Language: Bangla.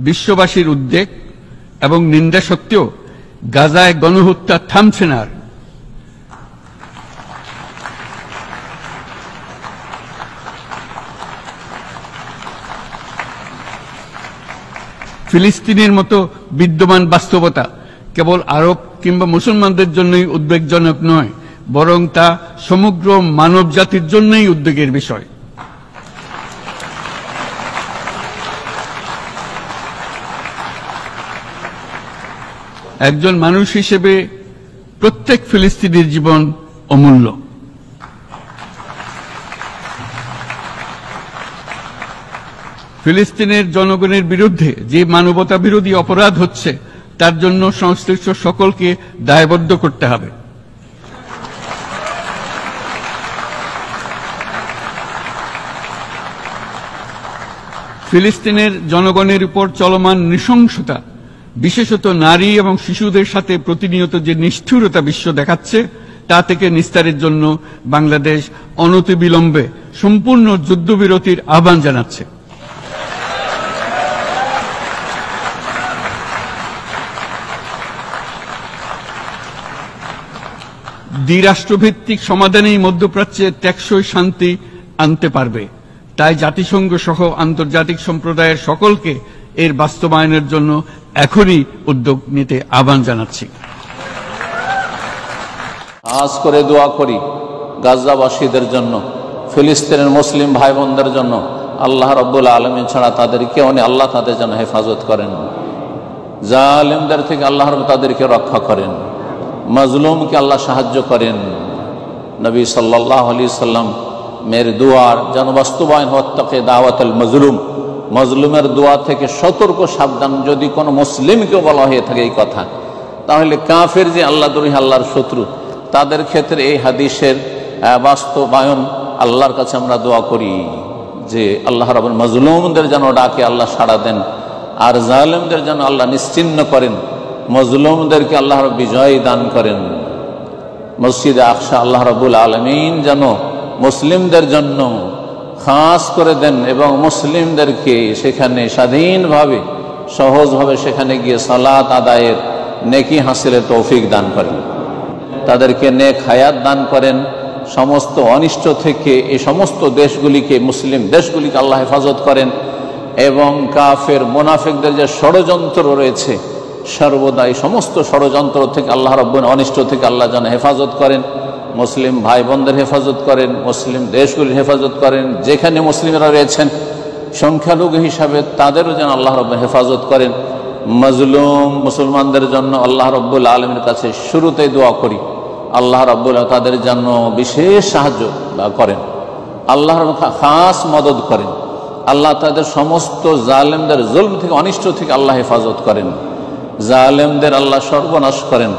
বিশ্ববাসীর উদ্বেগ এবং নিন্দা সত্ত্বেও গাজায় গণহত্যা থামছে না। ফিলিস্তিনের মতো বিদ্যমান বাস্তবতা কেবল আরব কিংবা মুসলমানদের জন্যই উদ্বেগজনক নয়, বরং তা সমগ্র মানব জাতির জন্যই উদ্বেগের বিষয়। একজন মানুষ হিসেবে প্রত্যেক ফিলিস্তিনির জীবন অমূল্য। ফিলিস্তিনের জনগণের বিরুদ্ধে যে মানবতা বিরোধী অপরাধ হচ্ছে তার জন্য সংশ্লিষ্ট সকলকে দায়বদ্ধ করতে হবে। ফিলিস্তিনের জনগণের উপর চলমান নৃশংসতা, বিশেষত নারী এবং শিশুদের সাথে প্রতিনিয়ত যে নিষ্ঠুরতা বিশ্ব দেখাচ্ছে, তা থেকে নিস্তারের জন্য বাংলাদেশ অনতিবিলম্বে সম্পূর্ণ যুদ্ধবিরতির আহ্বান জানাচ্ছে। দ্বিরাষ্ট্রভিত্তিক সমাধানেই মধ্যপ্রাচ্যে টেকসই শান্তি আনতে পারবে। তাই জাতিসংঘ সহ আন্তর্জাতিক সম্প্রদায়ের সকলকে এর বাস্তবায়নের জন্য এখনই উদ্যোগ নিতে আহ্বান জানাচ্ছি। আজ করে দোয়া করি গাজাবাসীদের জন্য, ফিলিস্তিনের মুসলিম ভাই বোনদের জন্য। আল্লাহ রাব্বুল আলামিন ছাড়া তাদেরকে আল্লাহ তাদের জন্য হেফাজত করেন, জালিমদের থেকে আল্লাহ তাদেরকে রক্ষা করেন, মাজলুমকে আল্লাহ সাহায্য করেন। নবী সাল্লাল্লাহু আলাইহি সাল্লাম মের দোয়ার যেন বাস্তবায়ন হত্যাকে দাওয়াতুল মাজলুম, মাজলুমের দোয়া থেকে সতর্ক সাবধান। যদি কোনো মুসলিমকেও বলা হয়ে থাকে এই কথা, তাহলে কাফের যে আল্লাহদ্রোহী, আল্লাহর শত্রু, তাদের ক্ষেত্রে এই হাদিসের বাস্তবায়ন আল্লাহর কাছে আমরা দোয়া করি যে আল্লাহ রাব্বুল মাজলুমদের যেন ডাকে আল্লাহ সাড়া দেন, আর জালেমদের যেন আল্লাহ নিশ্চিহ্ন করেন, মাজলুমদেরকে আল্লাহ বিজয় দান করেন। মসজিদে আকসা আল্লাহ রাব্বুল আলামিন যেন মুসলিমদের জন্য খাস করে দেন এবং মুসলিমদেরকে সেখানে স্বাধীনভাবে সহজভাবে সেখানে গিয়ে সালাত আদায়ের নেকি হাসিলের তৌফিক দান করেন, তাদেরকে নেক হায়াত দান করেন। সমস্ত অনিষ্ট থেকে এই সমস্ত দেশগুলিকে, মুসলিম দেশগুলিকে আল্লাহ হেফাজত করেন এবং কাফের মুনাফিকদের যে ষড়যন্ত্র রয়েছে সর্বদা এই সমস্ত ষড়যন্ত্র থেকে আল্লাহ রাব্বুল অনিষ্ট থেকে আল্লাহ যেন হেফাজত করেন, মুসলিম ভাই বোনদের হেফাজত করেন, মুসলিম দেশগুলির হেফাজত করেন। যেখানে মুসলিমরা রয়েছেন সংখ্যালঘু হিসাবে তাদেরও যেন আল্লাহ রাব্বুল হেফাজত করেন। মাজলুম মুসলমানদের জন্য আল্লাহ রাব্বুল আলামিনের কাছে শুরুতেই দোয়া করি আল্লাহ রাব্বুল তাদের জন্য বিশেষ সাহায্য করেন, আল্লাহ খাস মদদ করেন, আল্লাহ তাদের সমস্ত জালেমদের জুলম থেকে অনিষ্ট থেকে আল্লাহ হেফাজত করেন, জালেমদের আল্লাহ সর্বনাশ করেন।